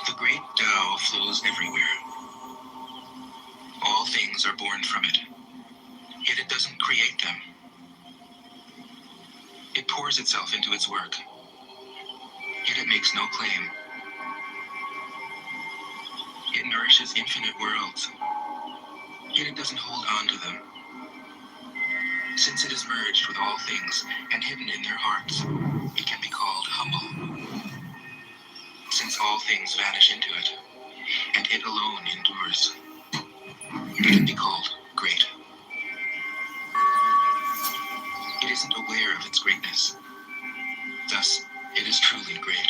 The great Tao flows everywhere. All things are born from it, yet it doesn't create them. It pours itself into its work, yet it makes no claim. It nourishes infinite worlds, yet it doesn't hold on to them. Since it is merged with all things and hidden in their hearts, it can be called humble. Since all things vanish into it, and it alone endures, it can be called great. It isn't aware of its greatness, thus it is truly great.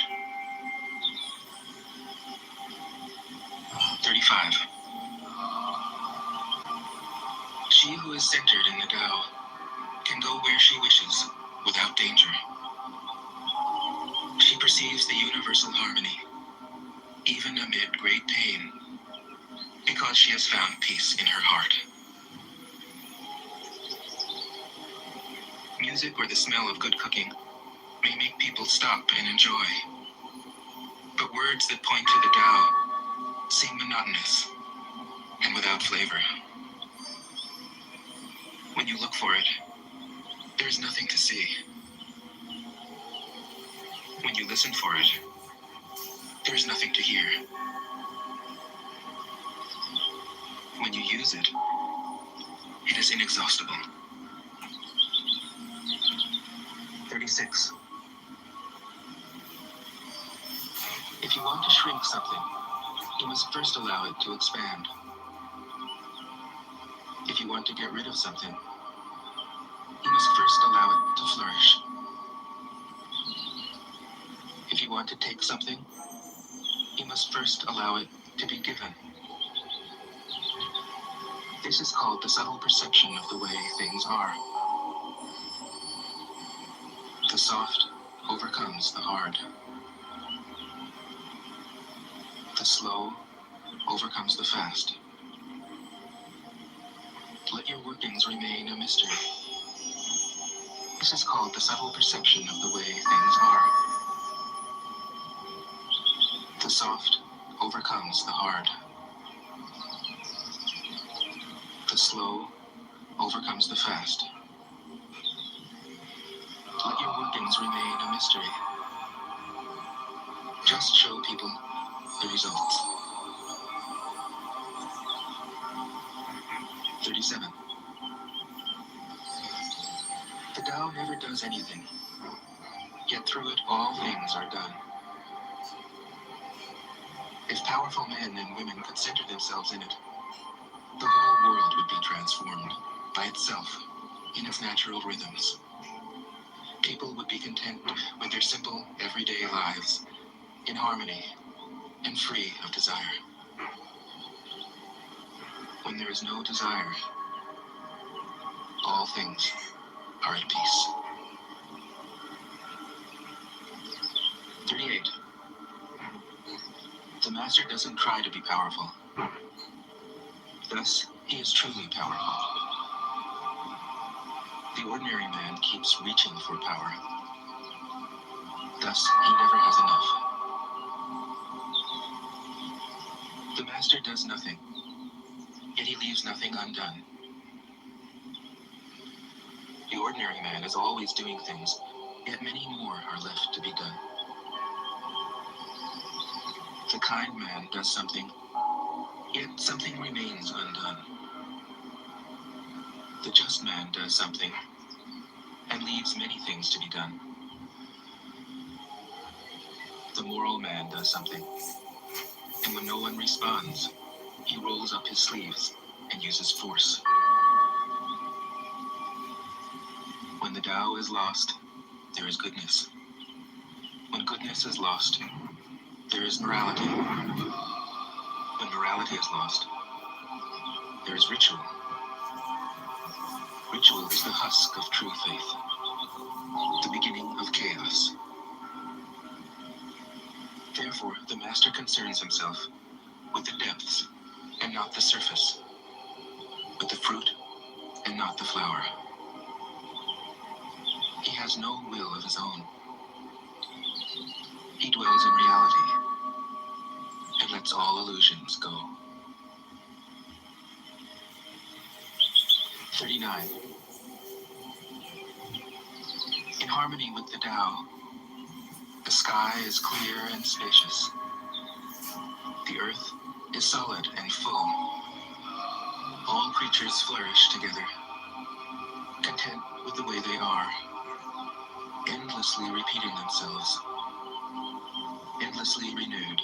35. She who is centered in the Tao can go where she wishes without danger. She perceives the universal harmony, even amid great pain, because she has found peace in her heart. Music or the smell of good cooking may make people stop and enjoy, but words that point to the Tao seem monotonous and without flavor. When you look for it, there is nothing to see. When you listen for it, there is nothing to hear. When you use it, it is inexhaustible. 36. If you want to shrink something, you must first allow it to expand. If you want to get rid of something, you must first allow it to flourish. If you want to take something, you must first allow it to be given. This is called the subtle perception of the way things are. The soft overcomes the hard. The slow overcomes the fast. Let your workings remain a mystery. This is called the subtle perception of the way things are. The soft overcomes the hard. The slow overcomes the fast. Let your workings remain a mystery. Just show people the results. 37. The Tao never does anything, yet through it all things are done. If powerful men and women could center themselves in it, the whole world would be transformed by itself in its natural rhythms. People would be content with their simple, everyday lives, in harmony and free of desire. When there is no desire, all things are at peace. 38. The master doesn't try to be powerful. Thus, he is truly powerful. The ordinary man keeps reaching for power. Thus, he never has enough. The master does nothing, yet he leaves nothing undone. The ordinary man is always doing things, yet many more are left to be done. The kind man does something, yet something remains undone. The just man does something, and leaves many things to be done. The moral man does something, and when no one responds, he rolls up his sleeves and uses force. When the Tao is lost, there is goodness. When goodness is lost, there is morality. When morality is lost, there is ritual. Ritual is the husk of true faith, the beginning of chaos. Therefore, the master concerns himself with the depths and not the surface, with the fruit and not the flower. He has no will of his own. He dwells in reality. lets all illusions go. 39. In harmony with the Tao, the sky is clear and spacious. The earth is solid and full. All creatures flourish together, content with the way they are, endlessly repeating themselves, endlessly renewed.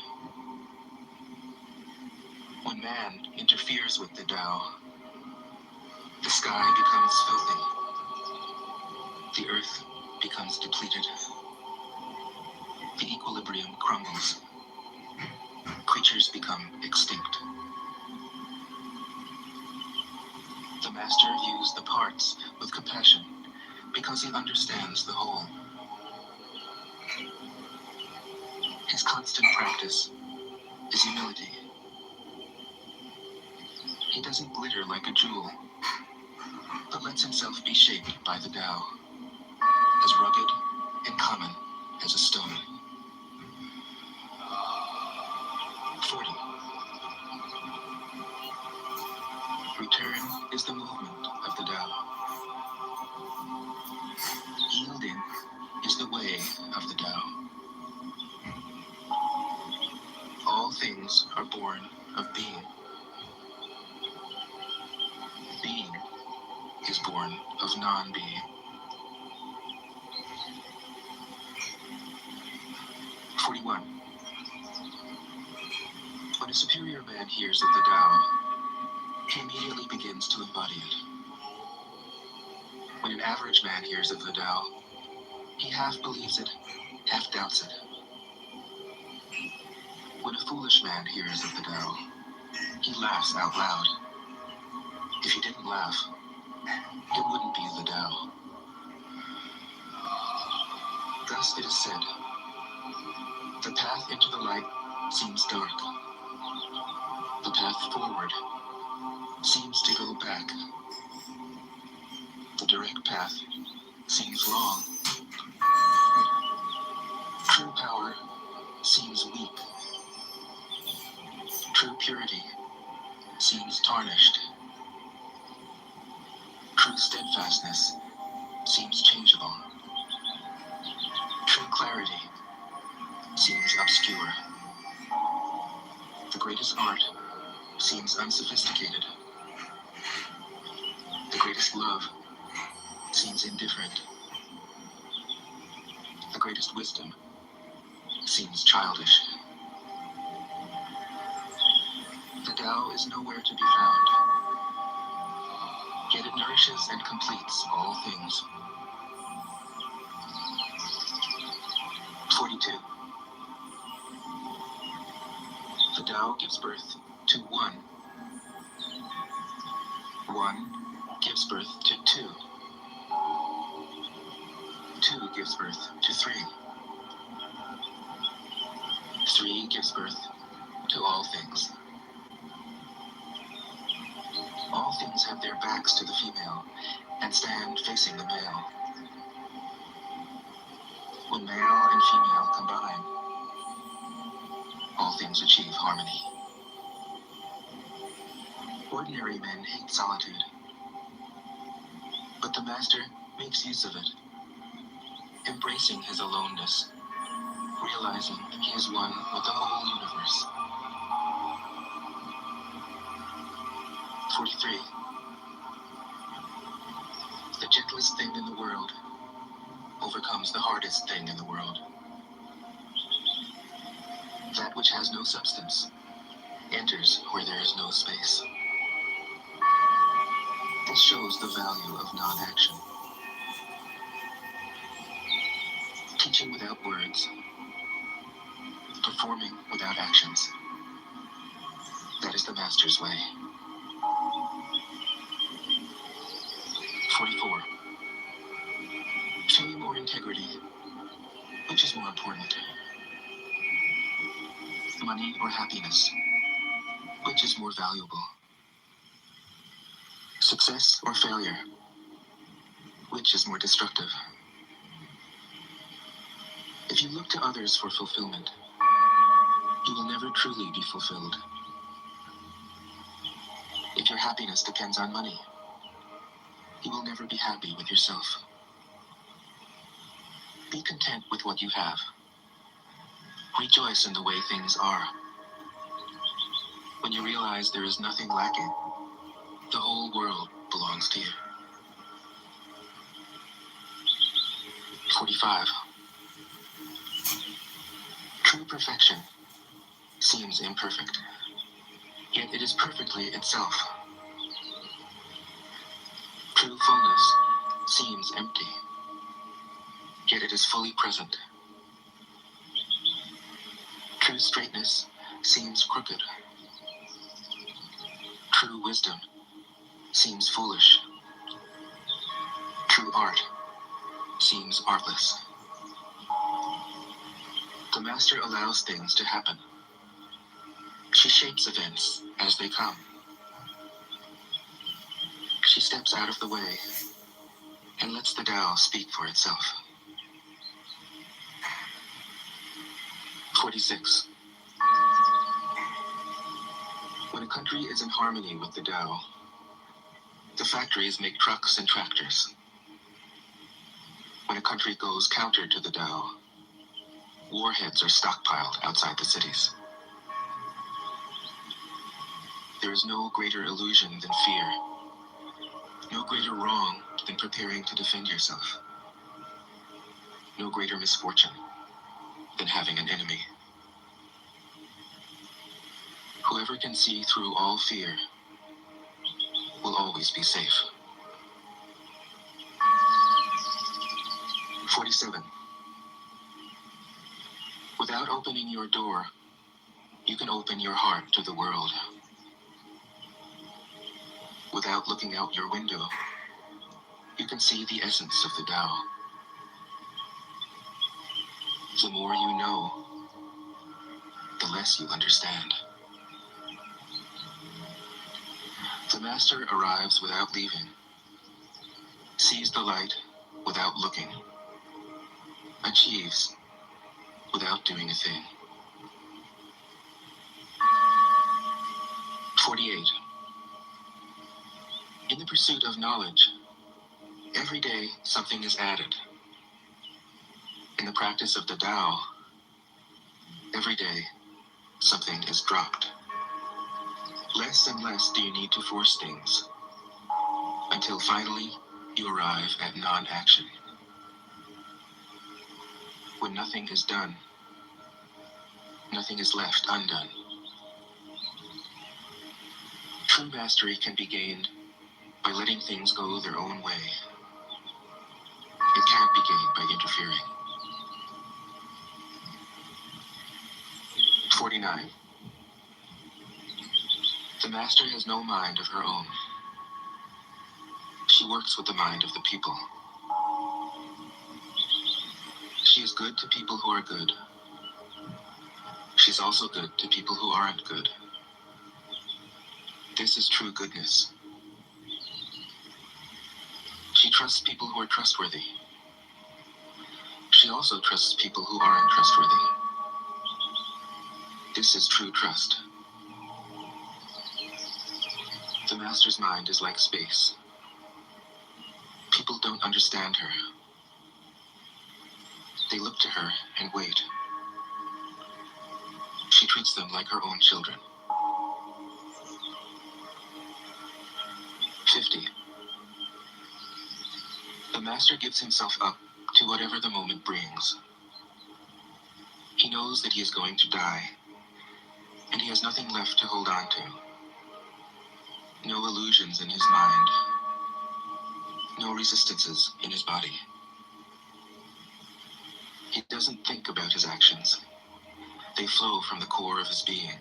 When man interferes with the Tao, the sky becomes filthy, the earth becomes depleted, the equilibrium crumbles, creatures become extinct. The master views the parts with compassion because he understands the whole. His constant practice is humility. He doesn't glitter like a jewel, but lets himself be shaped by the Tao, as rugged and common as a stone. 40. Return is the movement of the Tao. Yielding is the way of the Tao. All things are born of being. Being is born of non-being. 41. When a superior man hears of the Tao, he immediately begins to embody it. When an average man hears of the Tao, he half believes it, half doubts it. When a foolish man hears of the Tao, he laughs out loud. If he didn't laugh, it wouldn't be the Tao. Thus it is said, the path into the light seems dark. The path forward seems to go back. The direct path seems long. True power seems weak. True purity seems tarnished. True steadfastness seems changeable. True clarity seems obscure. The greatest art seems unsophisticated. The greatest love seems indifferent. The greatest wisdom seems childish. The Tao is nowhere to be found, yet it nourishes and completes all things. 42. The Tao gives birth to one. One gives birth to two. Two gives birth to three. Three gives birth to all things. All things have their backs to the female and stand facing the male. When male and female combine, all things achieve harmony. Ordinary men hate solitude, but the master makes use of it, embracing his aloneness, realizing he is one with the whole universe. 43. The gentlest thing in the world overcomes the hardest thing in the world. That which has no substance enters where there is no space. This shows the value of non-action. Teaching without words, performing without actions. That is the master's way. 44. Fame or integrity, which is more important? Money or happiness, which is more valuable? Success or failure, which is more destructive? If you look to others for fulfillment, You will never truly be fulfilled. If your happiness depends on money, you will never be happy with yourself. Be content with what you have. Rejoice in the way things are. When you realize there is nothing lacking, the whole world belongs to you. 45. True perfection seems imperfect, yet it is perfectly itself. True fullness seems empty, yet it is fully present. True straightness seems crooked. True wisdom seems foolish. True art seems artless. The master allows things to happen. She shapes events as they come. She steps out of the way and lets the Tao speak for itself. 46. When a country is in harmony with the Tao, the factories make trucks and tractors. When a country goes counter to the Tao, warheads are stockpiled outside the cities. There is no greater illusion than fear, no greater wrong than preparing to defend yourself, no greater misfortune than having an enemy. Whoever can see through all fear will always be safe. 47. Without opening your door, you can open your heart to the world. Without looking out your window, you can see the essence of the Tao. The more you know, the less you understand. The master arrives without leaving, sees the light without looking, achieves without doing a thing. 48. In the pursuit of knowledge, every day something is added. In the practice of the Tao, every day something is dropped. Less and less do you need to force things, until finally you arrive at non-action. When nothing is done, nothing is left undone. True mastery can be gained by letting things go their own way. It can't be gained by interfering. 49. The master has no mind of her own. She works with the mind of the people. She is good to people who are good. She's also good to people who aren't good. This is true goodness. She trusts people who are trustworthy. She also trusts people who aren't trustworthy. This is true trust. The master's mind is like space. People don't understand her. They look to her and wait. She treats them like her own children. 50. The master gives himself up to whatever the moment brings. He knows that he is going to die, and he has nothing left to hold on to. No illusions in his mind. No resistances in his body. He doesn't think about his actions. They flow from the core of his being.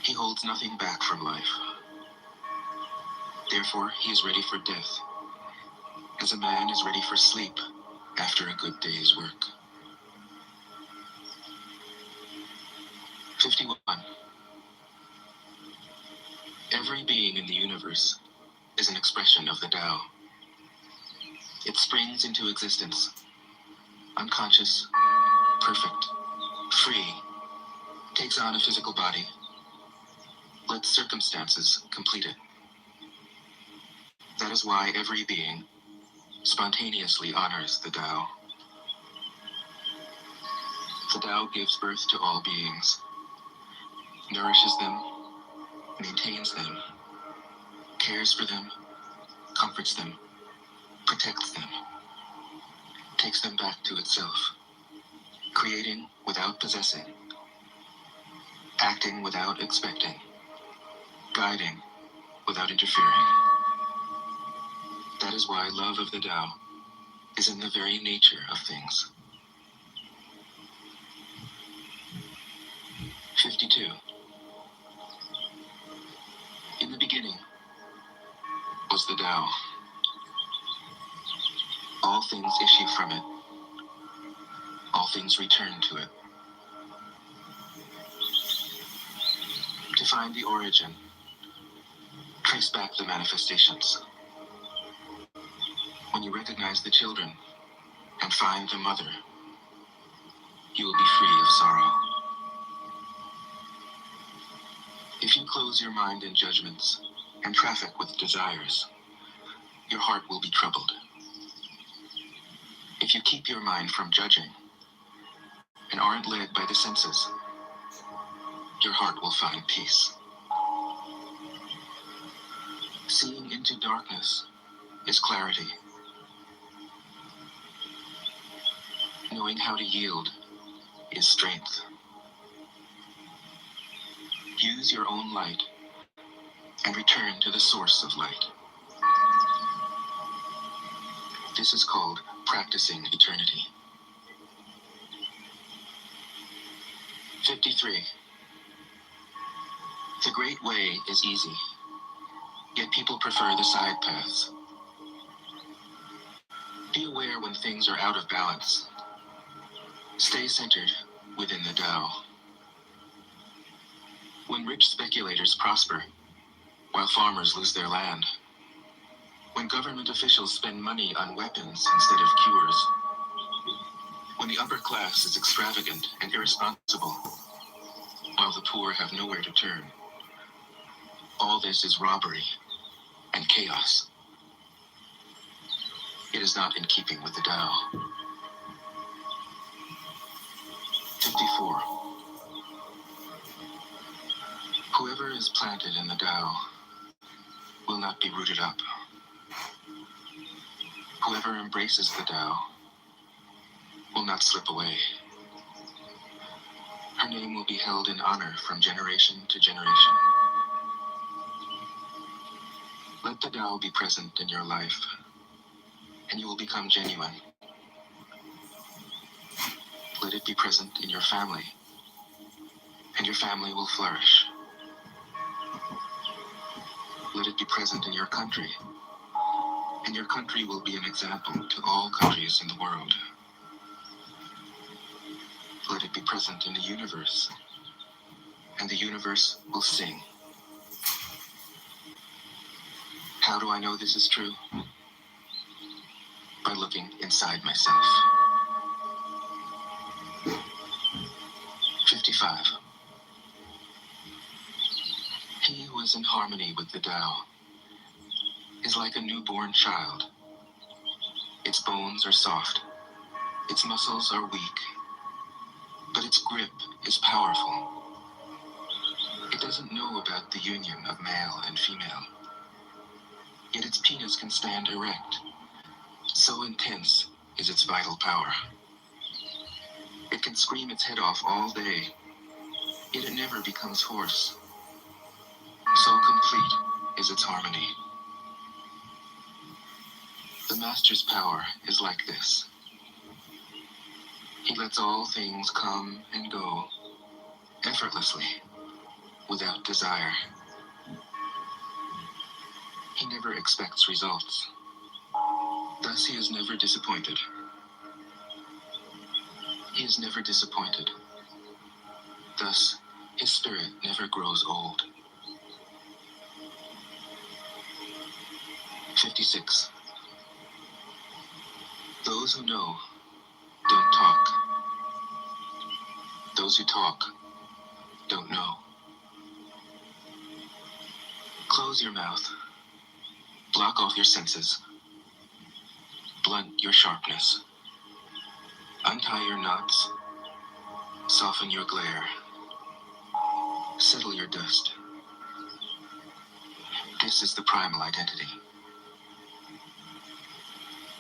He holds nothing back from life. Therefore, he is ready for death, as a man is ready for sleep after a good day's work. 51. Every being in the universe is an expression of the Tao. It springs into existence, unconscious, perfect, free, takes on a physical body, let circumstances complete it. That is why every being spontaneously honors the Tao. The Tao gives birth to all beings, nourishes them, maintains them, cares for them, comforts them, protects them, takes them back to itself, creating without possessing, acting without expecting, guiding without interfering. That is why love of the Tao is in the very nature of things. 52. In the beginning was the Tao. All things issue from it. All things return to it. To find the origin, trace back the manifestations. When you recognize the children and find the mother, you will be free of sorrow. If you close your mind in judgments and traffic with desires, your heart will be troubled. If you keep your mind from judging and aren't led by the senses, your heart will find peace. Seeing into darkness is clarity. Knowing how to yield is strength. Use your own light and return to the source of light. This is called practicing eternity. 53. The great way is easy, yet people prefer the side paths. Be aware when things are out of balance. Stay centered within the Tao. When rich speculators prosper, while farmers lose their land. When government officials spend money on weapons instead of cures. When the upper class is extravagant and irresponsible, while the poor have nowhere to turn. All this is robbery and chaos. It is not in keeping with the Tao. 54. Whoever is planted in the Tao will not be rooted up. Whoever embraces the Tao will not slip away. Her name will be held in honor from generation to generation. Let the Tao be present in your life, and you will become genuine. Let it be present in your family, and your family will flourish. Let it be present in your country, and your country will be an example to all countries in the world. Let it be present in the universe, and the universe will sing. How do I know this is true? By looking inside myself. 55. He who is in harmony with the Tao is like a newborn child. Its bones are soft, its muscles are weak, but its grip is powerful. It doesn't know about the union of male and female, yet its penis can stand erect. So intense is its vital power. It can scream its head off all day, yet it never becomes hoarse. So complete is its harmony. The Master's power is like this. He lets all things come and go effortlessly, without desire. He never expects results. Thus he is never disappointed. He is never disappointed. Thus, his spirit never grows old. 56. Those who know don't talk. Those who talk don't know. Close your mouth. Block off your senses. Blunt your sharpness. Untie your knots. Soften your glare. Settle your dust. This is the primal identity.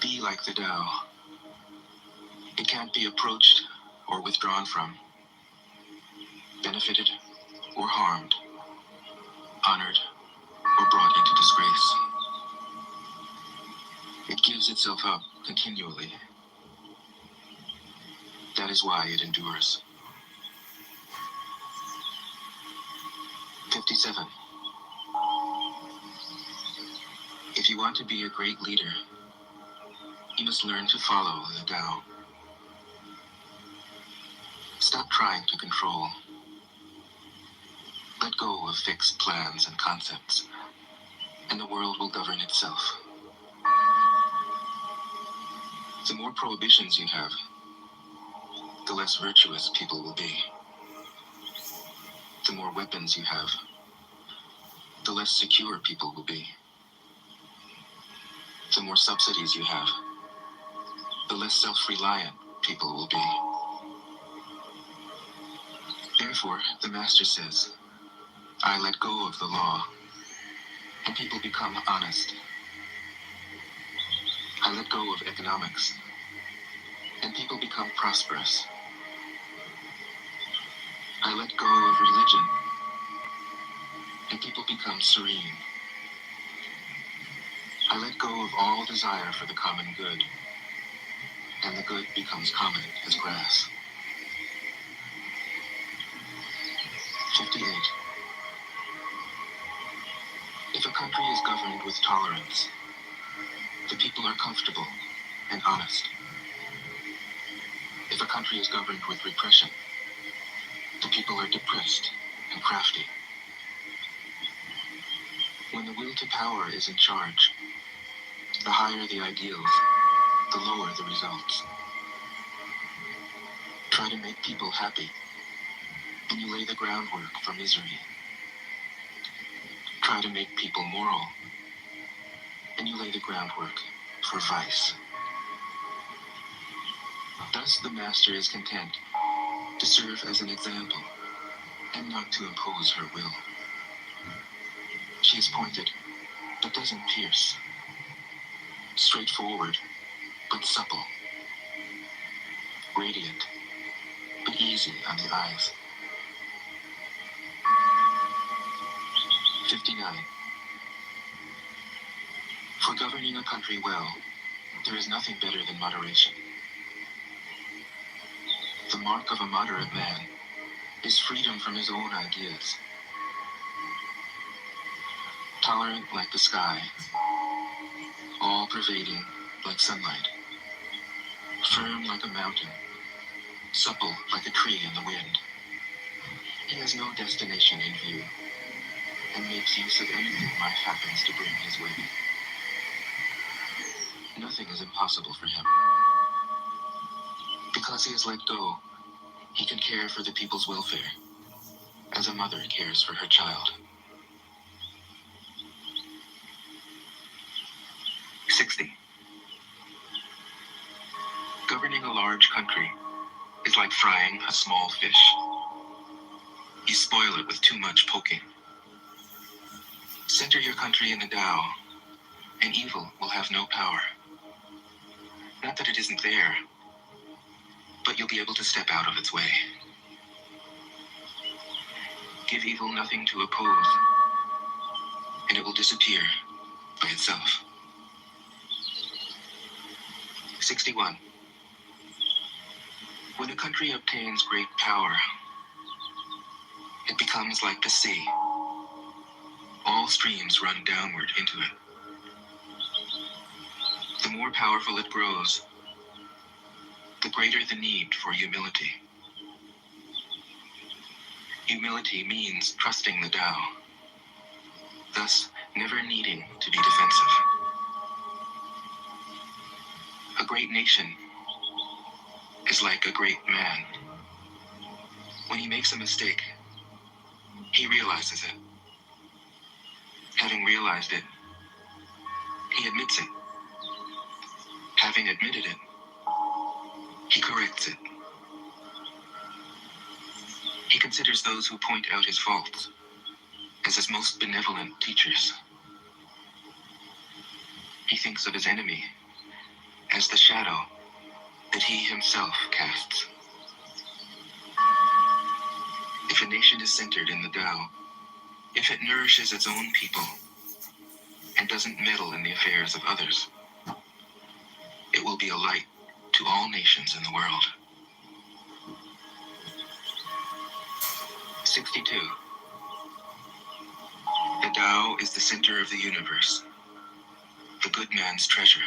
Be like the Tao. It can't be approached or withdrawn from, benefited or harmed, honored or brought into disgrace. It gives itself up continually. That is why it endures. 57. If you want to be a great leader, you must learn to follow the Tao. Stop trying to control. Let go of fixed plans and concepts, and the world will govern itself. The more prohibitions you have, the less virtuous people will be. The more weapons you have, the less secure people will be. The more subsidies you have, the less self-reliant people will be. Therefore, the Master says, I let go of the law, and people become honest. I let go of economics, and people become prosperous. I let go of religion, and people become serene. I let go of all desire for the common good, and the good becomes common as grass. 58. If a country is governed with tolerance, the people are comfortable and honest. If a country is governed with repression, the people are depressed and crafty. When the will to power is in charge, the higher the ideals, the lower the results. Try to make people happy, and you lay the groundwork for misery. Try to make people moral, and you lay the groundwork for vice. Thus the Master is content to serve as an example and not to impose her will. She is pointed, but doesn't pierce. Straightforward, but supple. Radiant, but easy on the eyes. 59. For governing a country well, there is nothing better than moderation. The mark of a moderate man is freedom from his own ideas. Tolerant like the sky, all-pervading like sunlight, firm like a mountain, supple like a tree in the wind. He has no destination in view, and makes use of anything life happens to bring his way. Nothing is impossible for him. Because he has let go, he can care for the people's welfare, as a mother cares for her child. 60. Governing a large country is like frying a small fish. You spoil it with too much poking. Center your country in the Tao, and evil will have no power. Not that it isn't there, but you'll be able to step out of its way. Give evil nothing to oppose, and it will disappear by itself. 61. When a country obtains great power, it becomes like the sea. All streams run downward into it. The more powerful it grows, the greater the need for humility. Humility means trusting the Tao, thus never needing to be defensive. A great nation is like a great man. When he makes a mistake, he realizes it. Having realized it, he admits it. Having admitted it, he corrects it. He considers those who point out his faults as his most benevolent teachers. He thinks of his enemy as the shadow that he himself casts. If a nation is centered in the Tao, if it nourishes its own people and doesn't meddle in the affairs of others, it will be a light to all nations in the world. 62. The Tao is the center of the universe, the good man's treasure,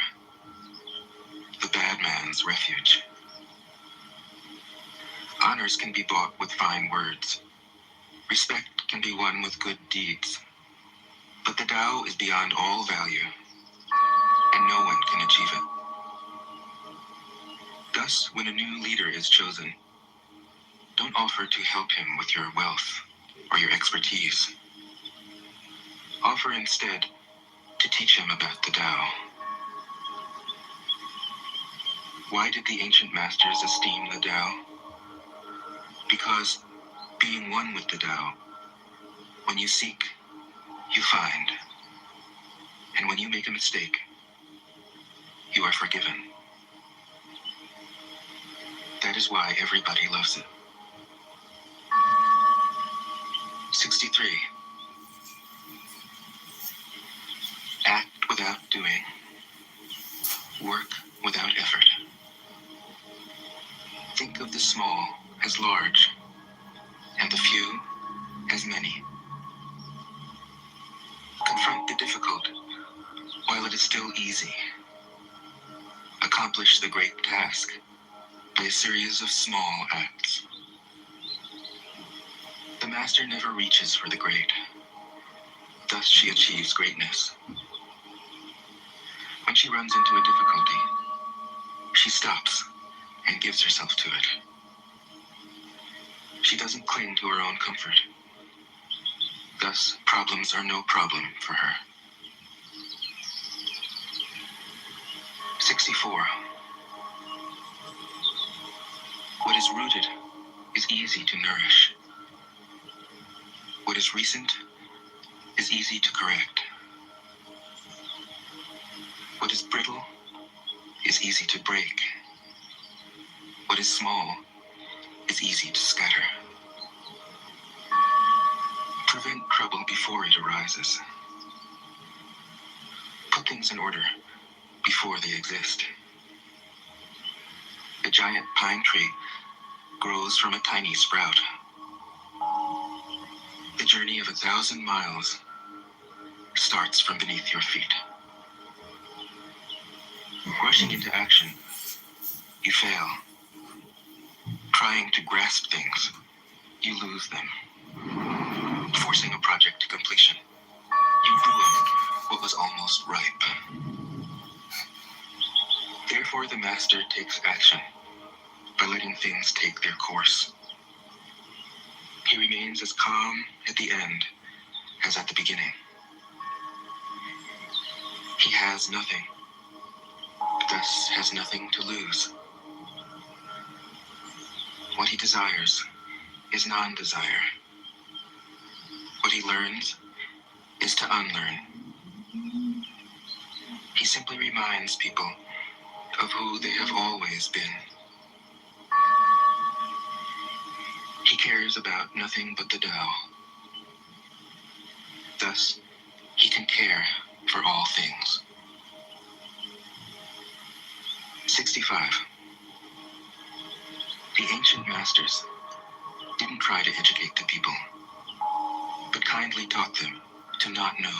the bad man's refuge. Honors can be bought with fine words. Respect can be won with good deeds. But the Tao is beyond all value, and no one can achieve it. Thus, when a new leader is chosen, don't offer to help him with your wealth or your expertise. Offer instead to teach him about the Tao. Why did the ancient masters esteem the Tao? Because, being one with the Tao, when you seek, you find. And when you make a mistake, you are forgiven. That is why everybody loves it. 63. Act without doing. Work without effort. Think of the small as large, and the few as many. Confront the difficult while it is still easy. Accomplish the great task by a series of small acts. The master never reaches for the great. Thus she achieves greatness. When she runs into a difficulty, she stops and gives herself to it. She doesn't cling to her own comfort. Thus, problems are no problem for her. 64. What is rooted is easy to nourish. What is recent is easy to correct. What is brittle is easy to break. What is small is easy to scatter. Prevent trouble before it arises. Put things in order before they exist. A giant pine tree grows from a tiny sprout. The journey of 1,000 miles starts from beneath your feet. Rushing into action, you fail. Trying to grasp things, you lose them. Forcing a project to completion, you ruin what was almost ripe. Therefore, the master takes action by letting things take their course. He remains as calm at the end as at the beginning. He has nothing, thus has nothing to lose. What he desires is non-desire. What he learns is to unlearn. He simply reminds people of who they have always been. He cares about nothing but the Tao. Thus, he can care for all things. 65. The ancient masters didn't try to educate the people, but kindly taught them to not know.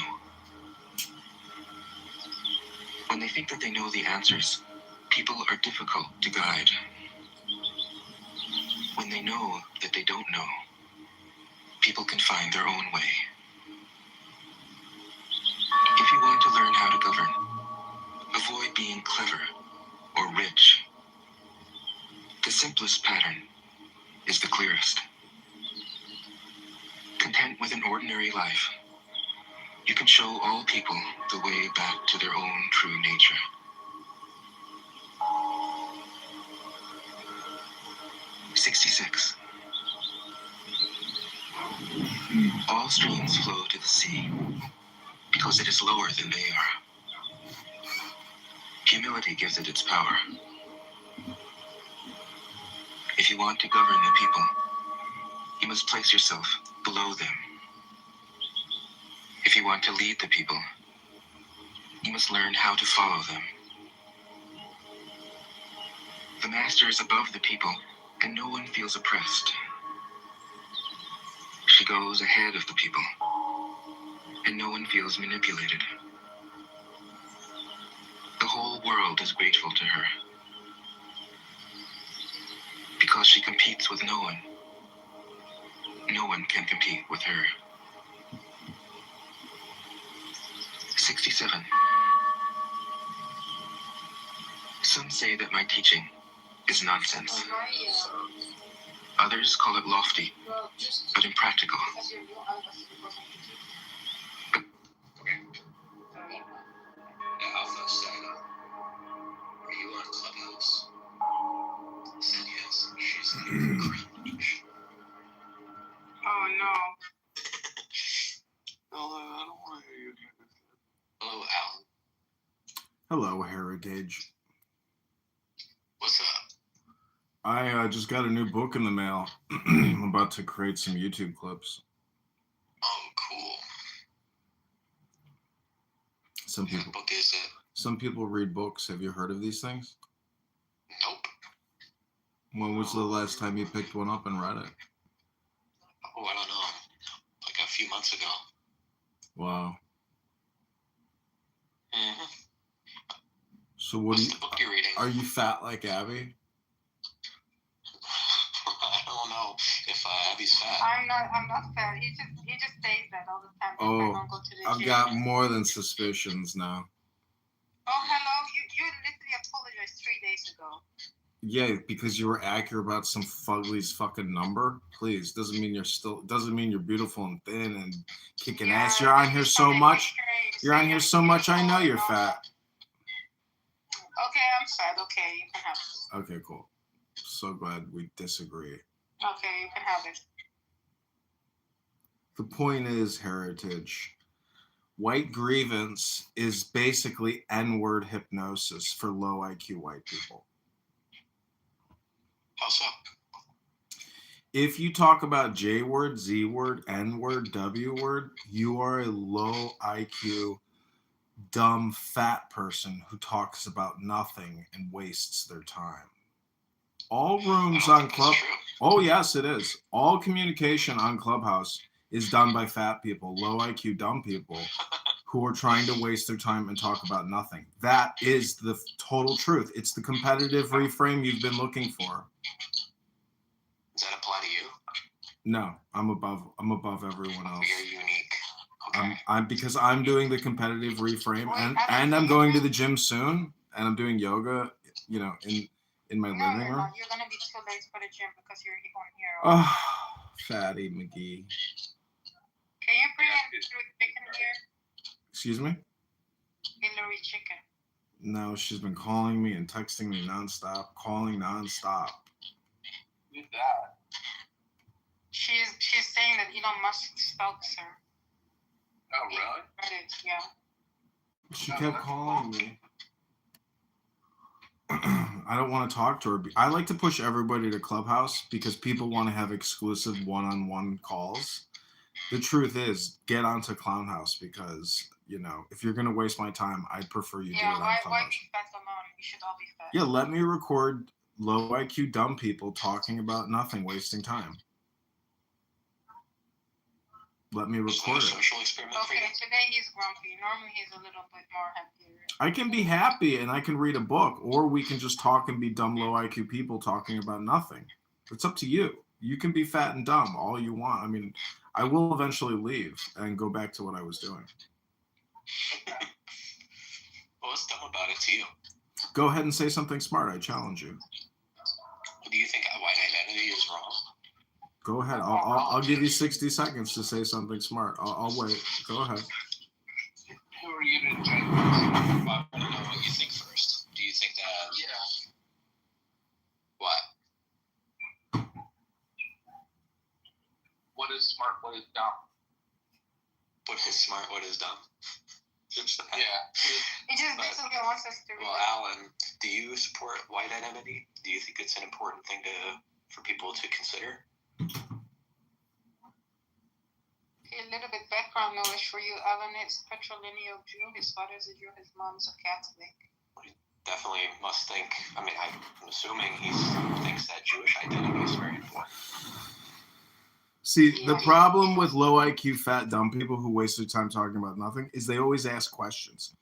When they think that they know the answers, people are difficult to guide. When they know that they don't know, people can find their own way. If you want to learn how to govern, avoid being clever or rich. The simplest pattern is the clearest. With an ordinary life, you can show all people the way back to their own true nature. "66. All streams flow to the sea because it is lower than they are. Humility gives it its power. If you want to govern the people, you must place yourself below them. If you want to lead the people, you must learn how to follow them. The master is above the people, and no one feels oppressed. She goes ahead of the people, and no one feels manipulated. The whole world is grateful to her, because she competes with no one. No one can compete with her." 67. Some say that my teaching is nonsense. Others call it lofty, but impractical. Alpha said, "Are you on Clubhouse?" I said yes. She said, "Cringe." Oh no. I don't want to hear you. Hello, Al. Hello, Heritage. What's up? I just got a new book in the mail. I'm about to create some YouTube clips. Oh, cool. Some people, What book is it? some people read books. Have you heard of these things? Nope. When was the last time you picked one up and read it? Oh, I don't know. Like a few months ago. Wow. Mm-hmm. So what What's the book you're reading? are you fat like Abby? I don't know if Abby's fat. I'm not fat. He just says that all the time. If I Oh, don't go to the I've gym. got more than suspicions now. Oh, hello. You literally apologized 3 days ago. Yeah, because you were accurate about some fugly's fucking number. Please, doesn't mean you're beautiful and thin and kicking ass. You're on here so much. You're on here so much. I know you're fat. Okay, I'm fat. Okay, you can have it. Okay, cool. So glad we disagree. Okay, you can have it. The point is, Heritage, white grievance is basically N-word hypnosis for low IQ white people. How so? If you talk about J word, Z word, N word, W word, you are a low IQ, dumb, fat person who talks about nothing and wastes their time. All rooms on Club. Oh, yes, it is. All communication on Clubhouse is done by fat people, low IQ, dumb people who are trying to waste their time and talk about nothing. That is the total truth. It's the competitive reframe you've been looking for. Does that apply to you? No, I'm above everyone else. You're unique. Okay. I'm because I'm doing the competitive reframe and I'm going to the gym soon and I'm doing yoga, in my living room. You're gonna be too late for the gym because you're on here. Oh, fatty McGee. Can you bring in chicken here? Excuse me? Hillary chicken. No, she's been calling me and texting me nonstop, Who's that? She's saying that Elon Musk stalks her. Oh, really? Reddit, yeah. She kept calling me. I don't want to talk to her. I like to push everybody to Clubhouse because people want to have exclusive one-on-one calls. The truth is, get onto Clown House because, if you're going to waste my time, I'd prefer you do it on Clubhouse. Why be fat alone? We should all be fat. Yeah, let me record low IQ dumb people talking about nothing, wasting time. Let me record it. Social experiment. Okay, today he's grumpy. Normally he's a little bit more happy. I can be happy and I can read a book, or we can just talk and be dumb low IQ people talking about nothing. It's up to you. You can be fat and dumb all you want. I mean, I will eventually leave and go back to what I was doing. What's dumb about it to you? Go ahead and say something smart. I challenge you. Do you think white identity is wrong? Go ahead. I'll give you 60 seconds to say something smart. I'll wait. Go ahead. Who are you to judge? I want to know what you think first. Do you think that? Yeah. What? What is smart? What is dumb? What is smart? What is dumb? Yeah. He just basically wants us to read. Well, Alan, do you support white identity? Do you think it's an important thing for people to consider? A little bit background knowledge for you. Alan is patrilineal Jew. His father is a Jew. His mom is a Catholic. Definitely must think. I mean, I'm assuming he thinks that Jewish identity is very important. See, the problem with low IQ, fat, dumb people who waste their time talking about nothing is they always ask questions.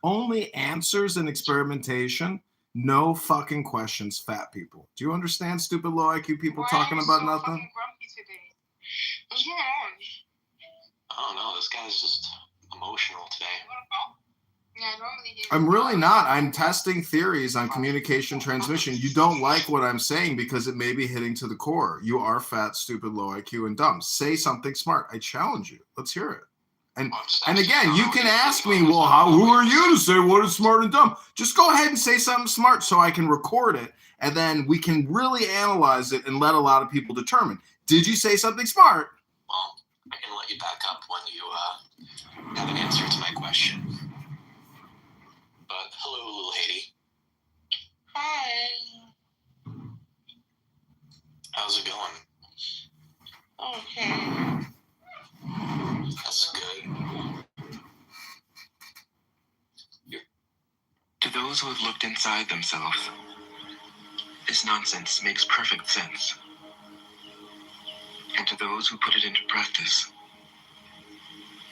Only answers and experimentation, no fucking questions, fat people. Do you understand, stupid low IQ people talking about nothing? Fucking grumpy today? What's going on? I don't know. This guy's just emotional today. Yeah, normally he's... I'm really not. I'm testing theories on communication transmission. You don't like what I'm saying because it may be hitting to the core. You are fat, stupid, low IQ, and dumb. Say something smart. I challenge you. Let's hear it. And again, you can ask me, well, who are you to say what is smart and dumb? Just go ahead and say something smart so I can record it, and then we can really analyze it and let a lot of people determine. Did you say something smart? Well, I can let you back up when you have an answer to my question. But hello, little Haiti. Hi. How's it going? Okay. That's good. To those who have looked inside themselves, this nonsense makes perfect sense. And to those who put it into practice,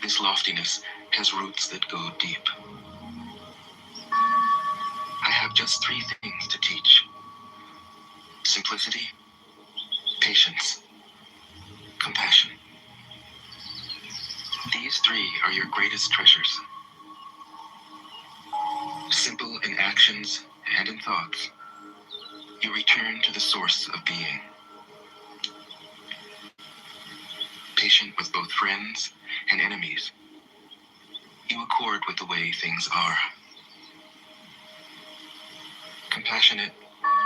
this loftiness has roots that go deep. I have just 3 things to teach: simplicity, patience, compassion. These 3 are your greatest treasures. Simple in actions and in thoughts, you return to the source of being. Patient with both friends and enemies, you accord with the way things are. Compassionate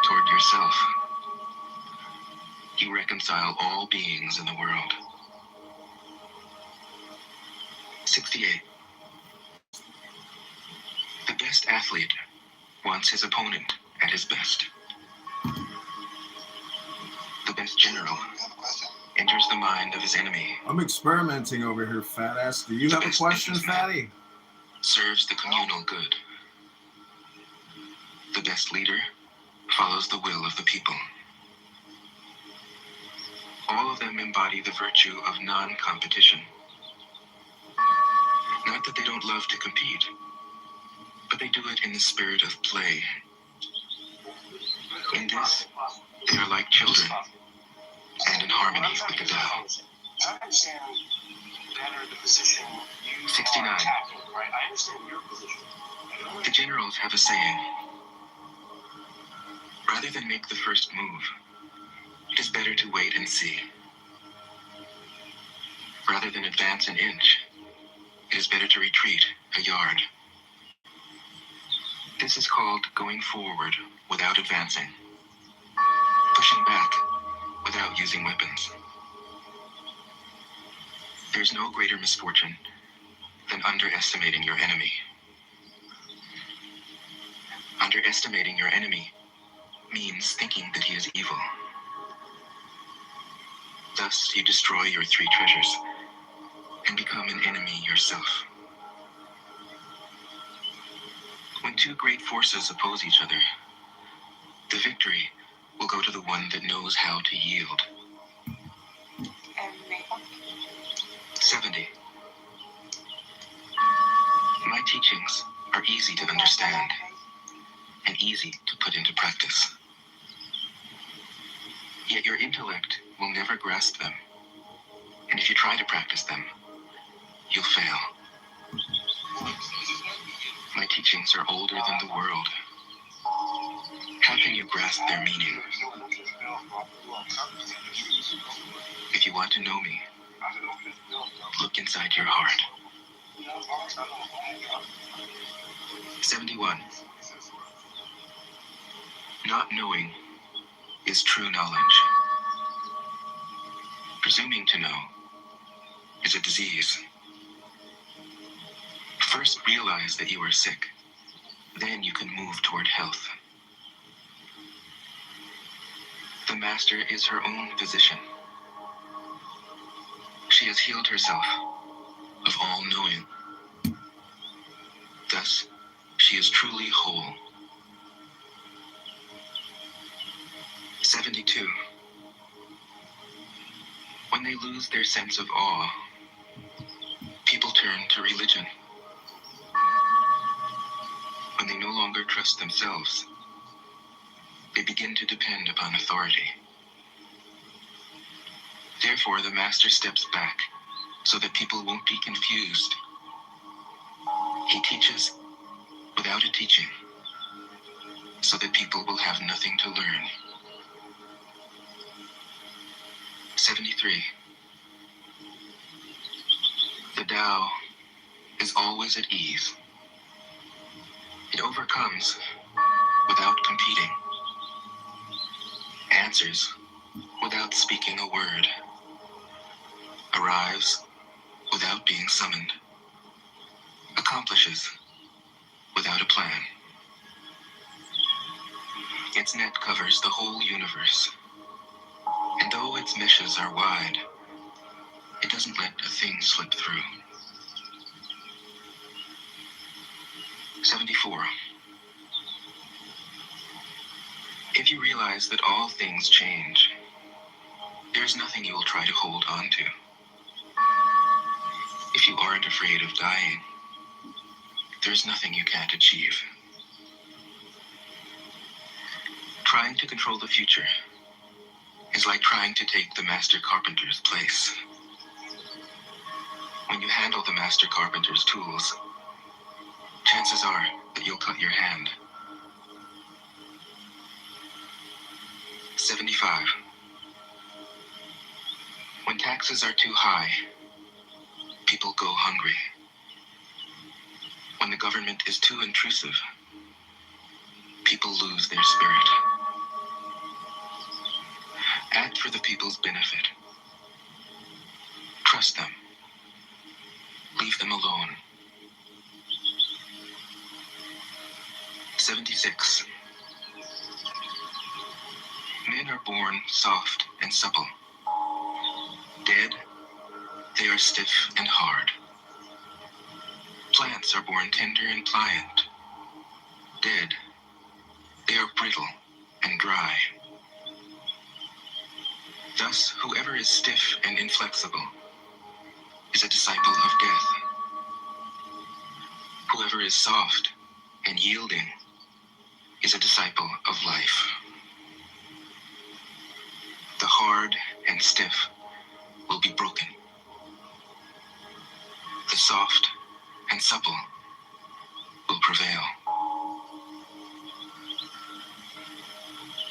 toward yourself, you reconcile all beings in the world. 68. The best athlete wants his opponent at his best. The best general enters the mind of his enemy. I'm experimenting over here, fat ass. Do you have a question, fatty? Serves the communal good. The best leader follows the will of the people. All of them embody the virtue of non-competition. Not that they don't love to compete, but they do it in the spirit of play. In this, they are like children, and in harmony with the Tao. I understand better the position you 69. are attacking, right? I understand your position. The generals have a saying: rather than make the first move, it is better to wait and see. Rather than advance an inch, it is better to retreat a yard. This is called going forward without advancing, pushing back without using weapons. There's no greater misfortune than underestimating your enemy. Underestimating your enemy means thinking that he is evil. Thus, you destroy your 3 treasures and become an enemy yourself. When 2 great forces oppose each other, the victory will go to the one that knows how to yield. 70. My teachings are easy to understand and easy to put into practice. Yet your intellect will never grasp them. And if you try to practice them, you'll fail. My teachings are older than the world. How can you grasp their meaning? If you want to know me, look inside your heart. 71. Not knowing is true knowledge. Presuming to know is a disease. First realize that you are sick, then you can move toward health. The master is her own physician. She has healed herself of all knowing. Thus, she is truly whole. 72. When they lose their sense of awe, people turn to religion. When they no longer trust themselves, they begin to depend upon authority. Therefore, the master steps back so that people won't be confused. He teaches without a teaching, so that people will have nothing to learn. 73. The Tao is always at ease. It overcomes without competing, answers without speaking a word, arrives without being summoned, accomplishes without a plan. Its net covers the whole universe, and though its meshes are wide, it doesn't let a thing slip through. 74. If you realize that all things change, there is nothing you will try to hold on to. If you aren't afraid of dying, there is nothing you can't achieve. Trying to control the future is like trying to take the master carpenter's place. When you handle the master carpenter's tools, chances are that you'll cut your hand. 75. When taxes are too high, people go hungry. When the government is too intrusive, people lose their spirit. Act for the people's benefit. Trust them. Leave them alone. 76. Men are born soft and supple. Dead, they are stiff and hard. Plants are born tender and pliant. Dead, they are brittle and dry. Thus, whoever is stiff and inflexible is a disciple of death. Whoever is soft and yielding is a disciple of life. The hard and stiff will be broken. The soft and supple will prevail.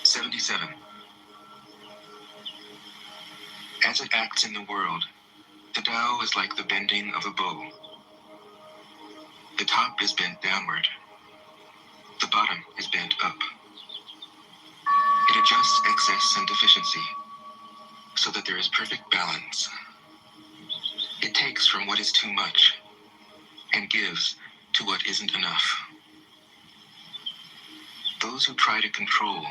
77. As it acts in the world, the Tao is like the bending of a bow. The top is bent downward. The bottom is bent up. It adjusts excess and deficiency so that there is perfect balance. It takes from what is too much and gives to what isn't enough. Those who try to control,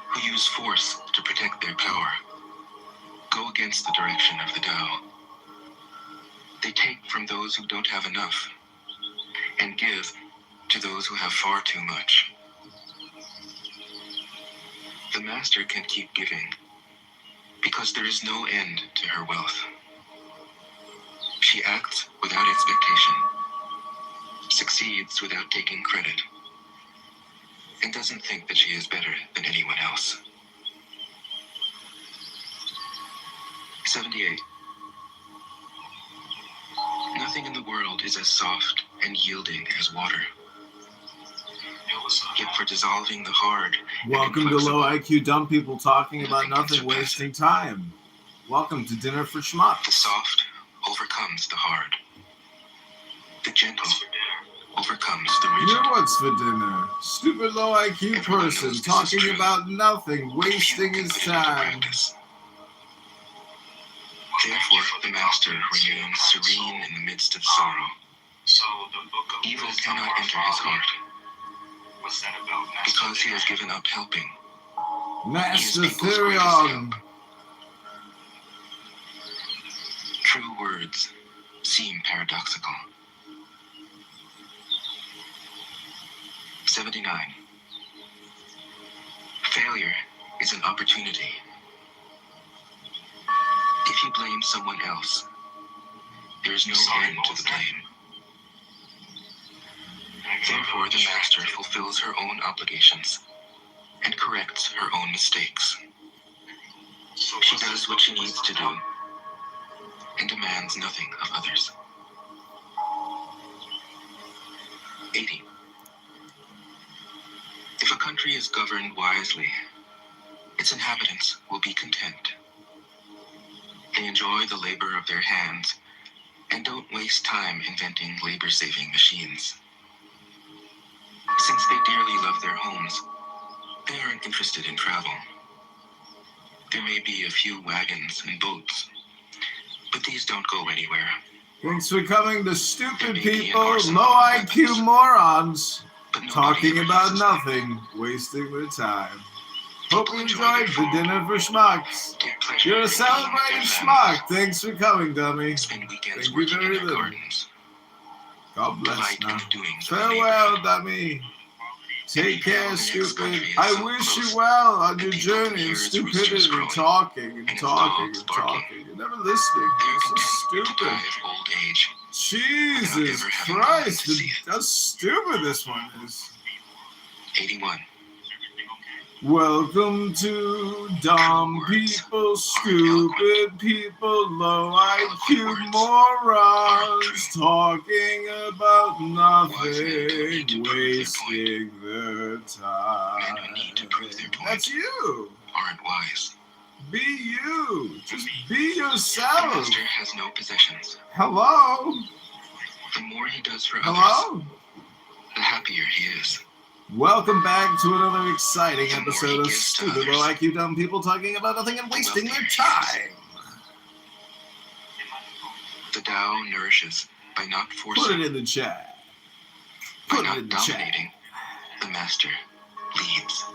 who use force to protect their power, go against the direction of the Tao. They take from those who don't have enough and give to those who have far too much. The master can keep giving because there is no end to her wealth. She acts without expectation, succeeds without taking credit, and doesn't think that she is better than anyone else. 78. Nothing in the world is as soft and yielding as water. yet for dissolving the hard. Welcome to Low IQ Dumb People Talking About Nothing, Wasting Time. Welcome to Dinner for The Schmucks. soft overcomes the hard. The gentle overcomes the rigid. You're what's for dinner? Stupid low IQ Everyone person knows this is talking true. about nothing, But few wasting can his put it into time. practice. Therefore, the master remains serene in the midst of sorrow. So the book of Evil wisdom cannot our enter his Father, heart what's that about, Master? because he has given up helping. Master He is people's greatest Therion. True words seem paradoxical. 79. Failure is an opportunity. If you blame someone else, there is no end to the blame. Therefore, the master fulfills her own obligations and corrects her own mistakes. She does what she needs to do and demands nothing of others. 80. If a country is governed wisely, its inhabitants will be content. They enjoy the labor of their hands and don't waste time inventing labor-saving machines. Since they dearly love their homes, they aren't interested in travel. There may be a few wagons and boats, but these don't go anywhere. Thanks for coming to Stupid There may be an People, arsenal Low of IQ weapons, morons, but nobody talking ever about uses them. nothing, wasting their time. Hope you People enjoy enjoyed their the Dinner for Schmucks. Take pleasure You're a in being with celebrated their schmuck. families, Thanks for coming, dummy. spend weekends Thank you working in very their little. gardens, God bless delight in now. the doings of the Farewell, neighborhood. dummy. Take care, stupid. country is I so wish close you well on that your people can journey hear of its roosters stupidity, crowing talking and and its talking dogs and barking. talking. You're never listening. They are This is content to stupid. die of old age. Jesus ever having gone Christ, to see it. how stupid this one is. 81. Welcome to Dumb Words People, Stupid People, Low IQ words morons, talking about Wise men don't need to nothing, prove their wasting their Men time. who need to prove their point That's you. aren't wise. Be you. Just be The yourself. master has no possessions. Hello? The more he does for others, Hello? the happier he is. Welcome back to another exciting The more episode he of gives to Stupid Low others, IQ Dumb People talking about nothing and wasting their time. The Tao nourishes by not Put forcing, it in the chat. by Put it not in the chat. dominating. The master leads.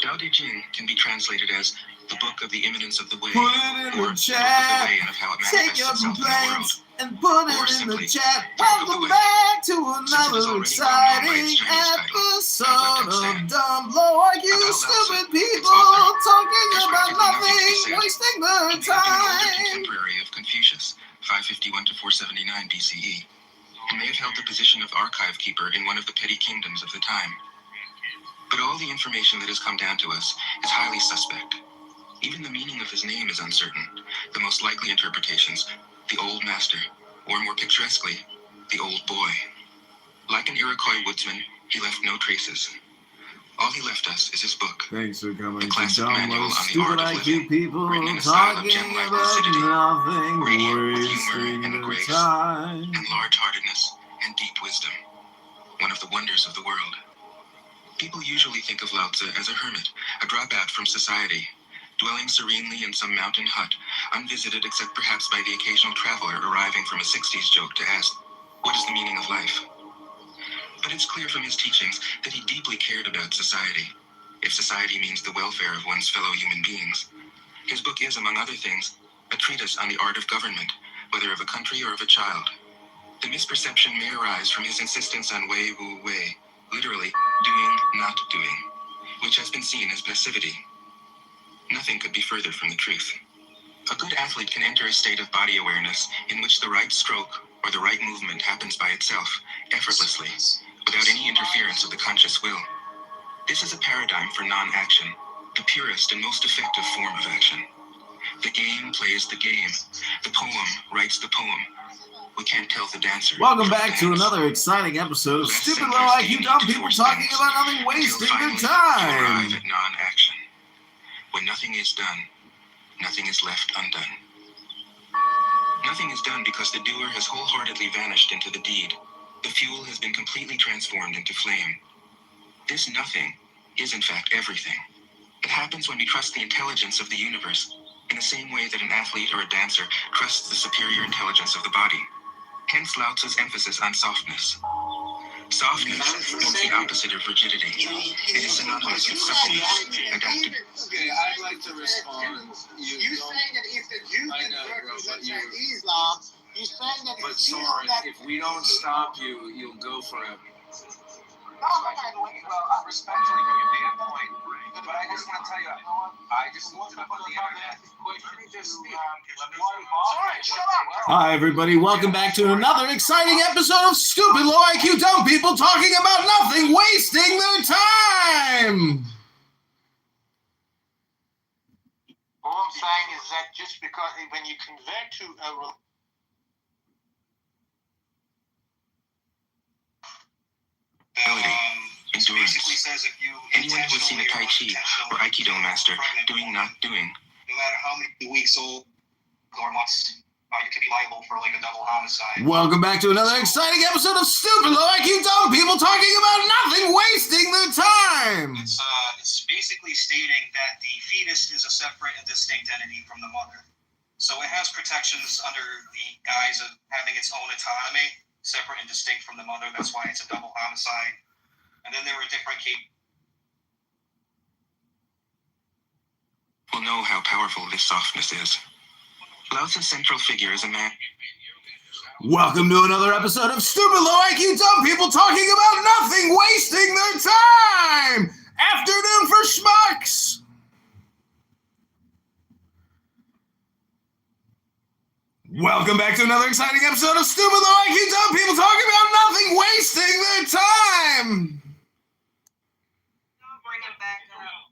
Tao Te Ching can be translated as the book of the imminence of the way, Put it in or the the book of the chat. way and of how it Take manifests your itself in the world. complaints and put Or it in the simply, chat. the book of the Welcome way. back to Since it is another already well known by exciting its Chinese title, episode I'd of like to Dumb Low IQ About Lao Stupid Tzu, its People author. talking There's about practically nothing to be nothing, said. wasting their He being an older time. contemporary of Confucius, 551 to 479 BCE, and may have held the position of archive keeper in one of the petty kingdoms of the time. But all the information that has come down to us is highly suspect. Even the meaning of his name is uncertain. The most likely interpretations, the Old Master, or more picturesquely, the Old Boy. Like an Iroquois woodsman, he left no traces. All he left us is his book, Thanks for coming The to classic Dumb manual Low on the Stupid art of IQ living, People written in a style of talking gem-like about lucidity, nothing, radiant with humor wasting and their grace, time. and large-heartedness and deep wisdom, one of the wonders of the world. People usually think of Lao Tzu as a hermit, a dropout from society, dwelling serenely in some mountain hut, unvisited except perhaps by the occasional traveler arriving from a 60s joke to ask, what is the meaning of life? But it's clear from his teachings that he deeply cared about society, if society means the welfare of one's fellow human beings. His book is, among other things, a treatise on the art of government, whether of a country or of a child. The misperception may arise from his insistence on wei wu wei, literally, doing, not doing, which has been seen as passivity. Nothing could be further from the truth. A good athlete can enter a state of body awareness in which the right stroke or the right movement happens by itself, effortlessly, without any interference of the conscious will. This is a paradigm for non-action, the purest and most effective form of action. The game plays the game. The poem writes the poem, We can't tell the dancer. Welcome from back to dance. another exciting episode of Less Stupid and Low less IQ need Dumb to People force talking things about nothing, until wasting their finally you time. arrive at non-action. When nothing is done, nothing is left undone. Nothing is done because the doer has wholeheartedly vanished into the deed. The fuel has been completely transformed into flame. This nothing is in fact everything. It happens when we trust the intelligence of the universe, in the same way that an athlete or a dancer trusts the superior intelligence of the body. Hence Lao Tzu's emphasis on softness. Softness is the opposite of rigidity. It is synonymous with suppleness, adaptability. Okay, I'd like to respond. You saying that if the Jews I know, bro, but represent Islam, you saying that But if you Soren, that if we don't stop you, you'll go forever. no, I'm not going to Well, respectfully, though, you made a point. But I just want to tell you, I just looked it up on the internet. Let me just speak. Sorry, shut up. Hi, everybody. Welcome back to another exciting episode of Stupid Low IQ Dumb People talking about nothing, wasting their time. All I'm saying is that just because when you convert to a Endurance. Basically says if you Anyone who has seen a Tai Chi or Aikido master doing not doing no matter how many weeks old or months, you could be liable for like a double homicide. Welcome back to another exciting episode of Stupid Low IQ Dumb People talking about nothing, wasting their time. It's basically stating that the fetus is a separate and distinct entity from the mother. So it has protections under the guise of having its own autonomy, separate and distinct from the mother. That's why it's a double homicide. And then there were different cases. will know how powerful this softness is. Lao Tzu's central figure is a man. Welcome to another episode of Stupid Low IQ Dumb People talking about nothing, wasting their time. Afternoon for schmucks. Welcome back to another exciting episode of Stupid Low IQ Dumb People talking about nothing, wasting their time. Bring it back up.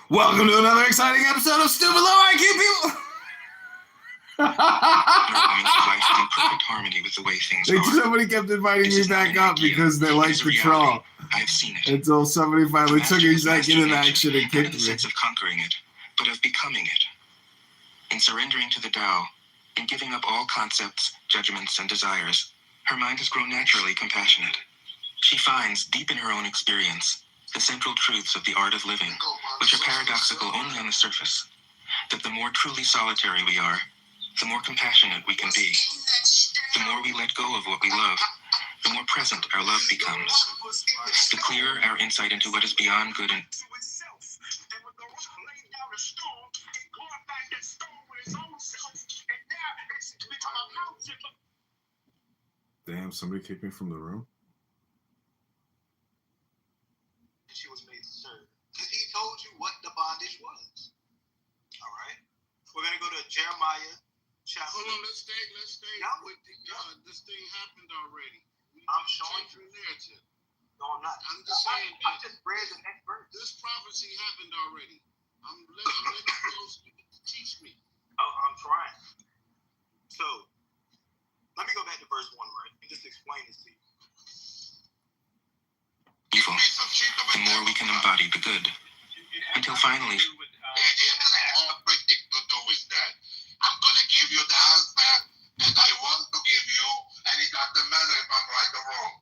Welcome to another exciting episode of Stupid Low IQ People. Our woman's life is in perfect harmony with the way things are. Somebody kept inviting me back up because they liked the troll. I have seen it. Until somebody finally To took master this executive master action and nature, not in kicked the me. sense of conquering it, but of becoming it. In surrendering to the Tao, in giving up all concepts, judgments, and desires, her mind has grown naturally compassionate. She finds, deep in her own experience, the central truths of the art of living, which are paradoxical only on the surface. That the more truly solitary we are, the more compassionate we can be. The more we let go of what we love, the more present our love becomes. The clearer our insight into what is beyond good and Damn, somebody kicked me from the room? she was made to serve. Because he told you what the bondage was. All right? We're going to go to Jeremiah chapter. Hold on, let's stay Yeah. with the, this thing happened already. I'm showing you narrative. No, I'm not. I'm just saying I that just read the next verse. this prophecy happened already. I'm letting you go teach me. I'm trying. So, let me go back to verse 1, right? And just explain this to you. evil, the more we can embody the good. Until finally, I'm gonna give you the answer that I want to give you, and it doesn't matter if I'm right or wrong.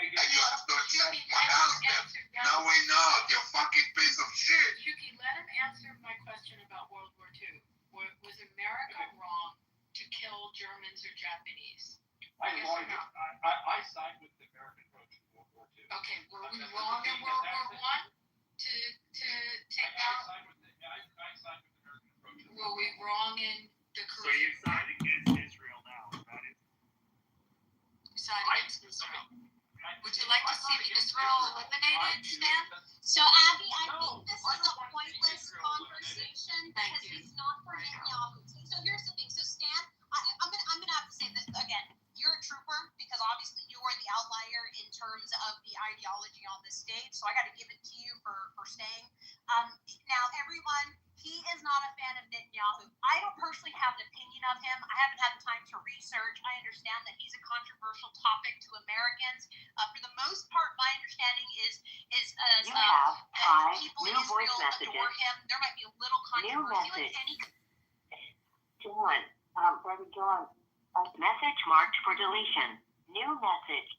And you have to accept my answer. No, we're not. You fucking piece of shit. Shuki, let him answer my question about World War II. Was America wrong to kill Germans or Japanese? I side with the American approach to World War II. Okay, were we wrong in World War I to take out? I side with the American approach. Were we wrong in the So you Korean? side against Israel now, is that it? Side against Israel. Would you like to see Israel eliminated, Stan? So Abby, I think this is a pointless conversation Thank because you. he's not for Netanyahu. So here's the thing. So Stan, I'm gonna have to say this again. You're a trooper because obviously you are the outlier in terms of the ideology on this stage. So I got to give it to you for staying. Now everyone He is not a fan of Netanyahu. I don't personally have an opinion of him. I haven't had the time to research. I understand that he's a controversial topic to Americans. For the most part, my understanding is You have 5 people new in voice Israel messages. adore him. There might be a little New controversy message. like any. John, Brother John, message marked for deletion. New message.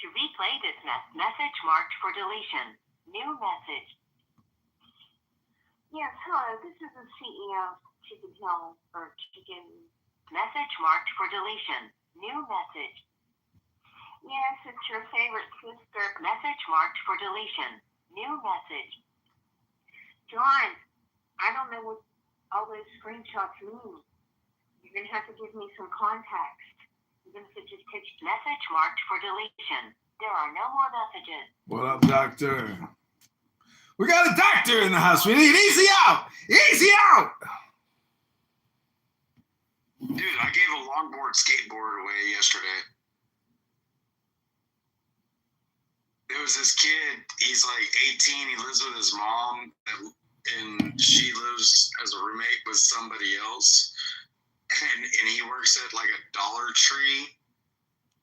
To replay this message marked for deletion. New message. Yes, hello, this is the CEO of Chicken Hill, or Chicken. Message marked for deletion. New message. Yes, it's your favorite sister. Message marked for deletion. New message. John, I don't know what all those screenshots mean. You're going to have to give me some context. You're going to have to just take message marked for deletion. There are no more messages. What up, doctor? We got a doctor in the house. We need easy out. Easy out. Dude, I gave a longboard skateboard away yesterday. There was this kid, he's like 18, he lives with his mom, and she lives as a roommate with somebody else. And he works at like a Dollar Tree,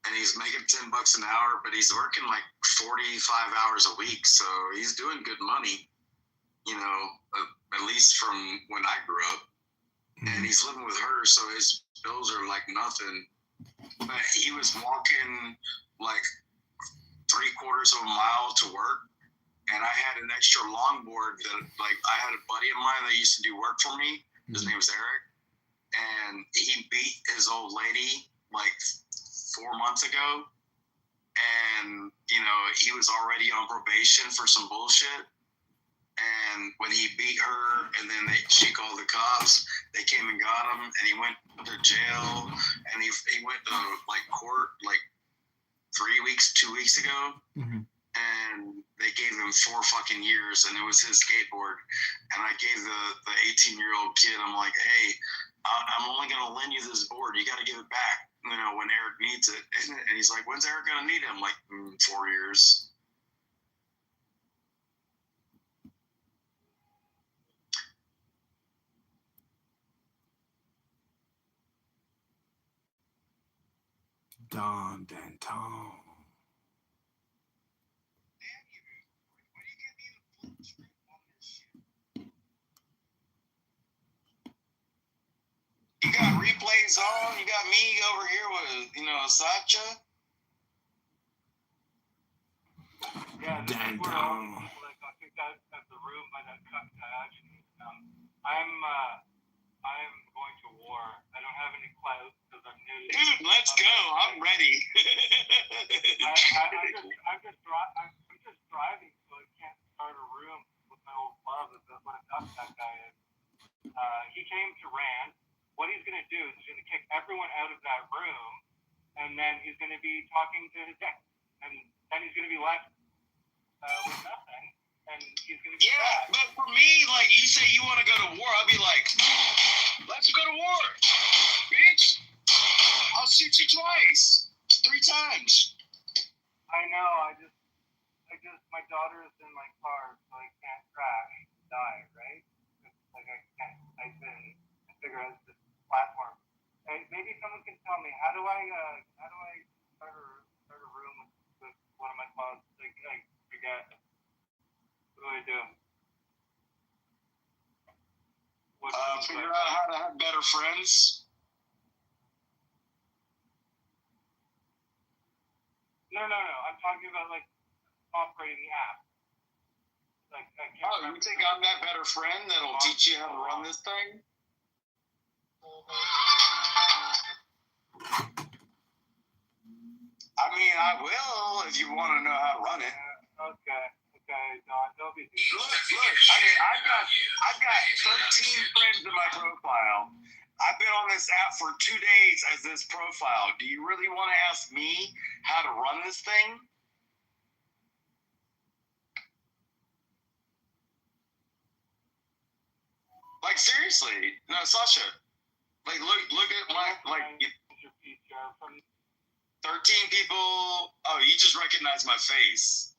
and he's making $10 an hour, but he's working like 45 hours a week, so he's doing good money, you know, at least from when I grew up. And he's living with her, so his bills are like nothing. But he was walking like 3/4 of a mile to work, and I had an extra longboard that, like, I had a buddy of mine that used to do work for me. His name was Eric, and he beat his old lady like 4 months ago, and you know, he was already on probation for some bullshit. And when he beat her, and then she called the cops, they came and got him, and he went to jail, and he went to like court like 2 weeks ago, and they gave him 4 fucking years, and it was his skateboard. And I gave the 18-year-old kid, I'm like, hey, I'm only gonna lend you this board. You got to give it back, you know, when Eric needs it. And he's like, when's Eric gonna need it? I'm like, 4 years. Don Danton. You got replays on. You got me over here with, you know, Sacha. Yeah, this is where all the people that got kicked out of the room by that action. I'm going to war. I don't have any clout because I'm new. Dude, let's go. I'm ready. I'm just driving, so I can't start a room with my old club. That's what a duck that guy is. He came to rant. What he's going to do is he's going to kick everyone out of that room, and then he's going to be talking to his deck. And then he's going to be left with nothing. And he's going to be but for me, like, you say you want to go to war, I'll be like, let's go to war, bitch. I'll shoot you twice, 3 times. I know. My daughter is in my car, so I can't crash and die, right? Like, I can't type in and figure out this platform. And maybe someone can tell me, how do I start a room with one of my pods? Like, I forget. What do I do? Figure out how to have better friends. No. I'm talking about, like, operating the app. Like, I can't. Oh, you think I'm that better friend that'll teach you how to run this thing? I mean, I will if you want to know how to run it. Okay, Don, don't be. Look. I mean, I've got 13 friends in my profile. I've been on this app for 2 days as this profile. Do you really want to ask me how to run this thing? Like, seriously. No, Sasha. Like, look at my, like, 13 people. Oh, you just recognize my face.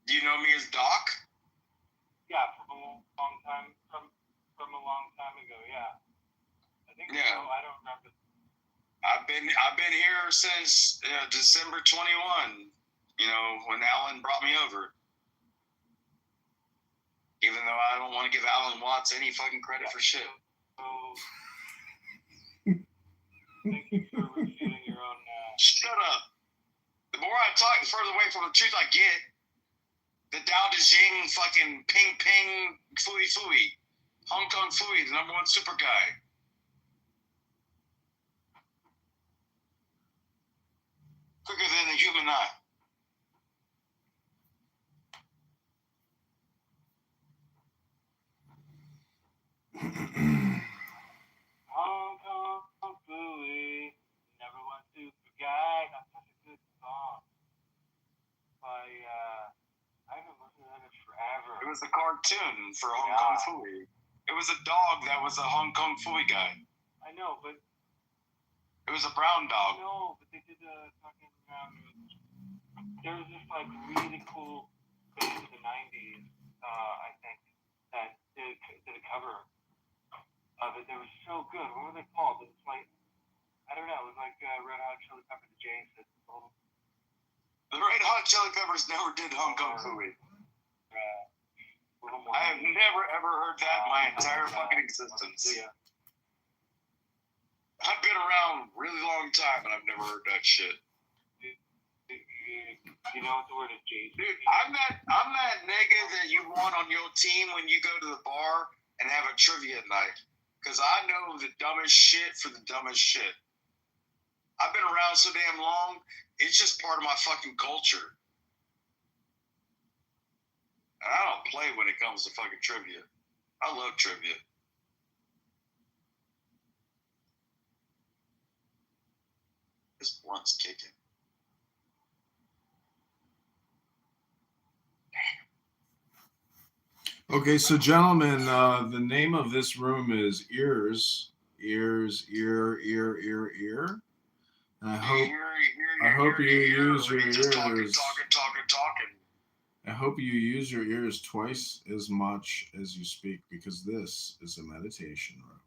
Do you know me as Doc? Yeah, from a long time from a long time ago. Yeah, I think Yeah. so. I don't remember. I've been here since December 21. You know, when Alan brought me over. Even though I don't want to give Alan Watts any fucking credit for shit. So, thank you for refuting your own. Shut up. The more I talk, the further away from the truth I get. The Dao De Jing fucking ping ping fooey fooey. Hong Kong Fooey, the number one super guy. Quicker than the human eye. Hong Kong Fooey, never one super guy. That's such a good song. By I haven't listened to that in forever. It was a cartoon for Hong Kong Fooey. It was a dog that was a Hong Kong Fooey guy. I know, but it was a brown dog. No, but they did a fucking. There was this like really cool band in the '90s, I think, that did a cover of it. They were so good. What were they called? It was like, I don't know. It was like Red Hot Chili Peppers. Jason. The Red Hot Chili Peppers never did Hong Kong Fooey. I have never ever heard that in my entire fucking existence. Yeah. I've been around a really long time and I've never heard that shit. You know what the word is, Jason? Dude, I'm that nigga that you want on your team when you go to the bar and have a trivia night. Because I know the dumbest shit for the dumbest shit. I've been around so damn long, it's just part of my fucking culture. And I don't play when it comes to fucking trivia. I love trivia. This blunt's kicking. Okay, so gentlemen, the name of this room is Ears, Ear. And I hope you use your ears. Talking. I hope you use your ears twice as much as you speak, because this is a meditation room.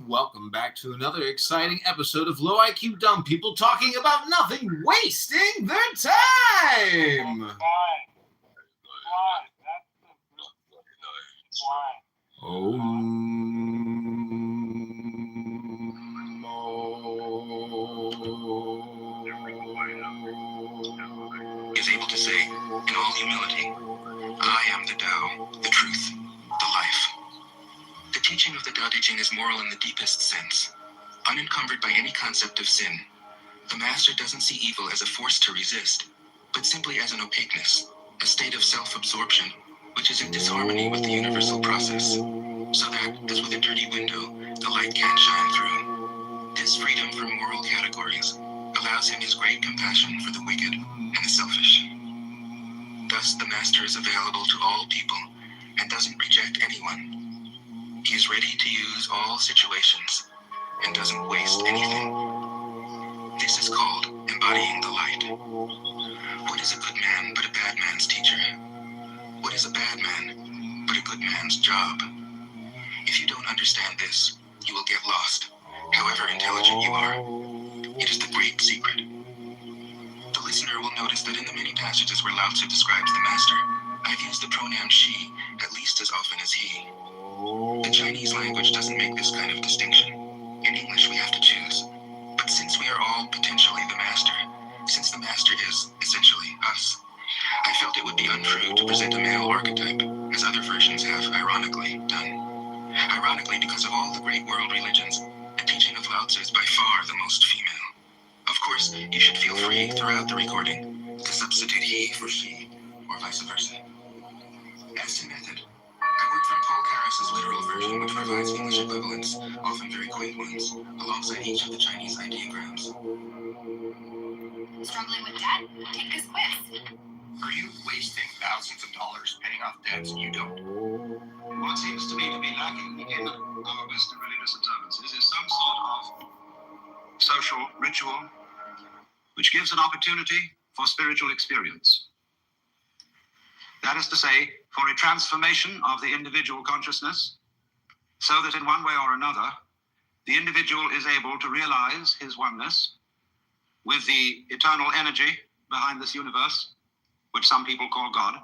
Welcome back to another exciting episode of Low IQ Dumb People talking about nothing, wasting their time. Why? That's the is able to say, in all humility, I am the Tao, the truth, the life. The teaching of the Tao Te Ching is moral in the deepest sense, unencumbered by any concept of sin. The master doesn't see evil as a force to resist, but simply as an opaqueness, a state of self-absorption, which is in disharmony with the universal process, so that, as with a dirty window, the light can't shine through. This freedom from moral categories allows him his great compassion for the wicked and the selfish. Thus, the master is available to all people and doesn't reject anyone. He is ready to use all situations and doesn't waste anything. This is called embodying the light. What is a good man but a bad man's teacher? What is a bad man but a good man's job? If you don't understand this, you will get lost, however intelligent you are. It is the great secret. The listener will notice that in the many passages where Lao Tzu describes the master, I've used the pronoun she at least as often as he. The Chinese language doesn't make this kind of distinction. In English, we have to choose. But since we are all potentially the master, since the master is essentially us, I felt it would be untrue to present a male archetype, as other versions have ironically done. Ironically, because of all the great world religions, the teaching of Lao Tzu is by far the most female. Of course, you should feel free throughout the recording to substitute he for she, or vice versa. As to method, I work from Paul Karas's literal version, which provides English equivalents, often very quaint ones, alongside each of the Chinese ideograms. Struggling with debt? Take this quiz. Are you wasting thousands of dollars paying off debts you don't? What seems to me to be lacking in our Western religious observances is some sort of social ritual which gives an opportunity for spiritual experience. That is to say, for a transformation of the individual consciousness, so that in one way or another, the individual is able to realize his oneness with the eternal energy behind this universe, which some people call God,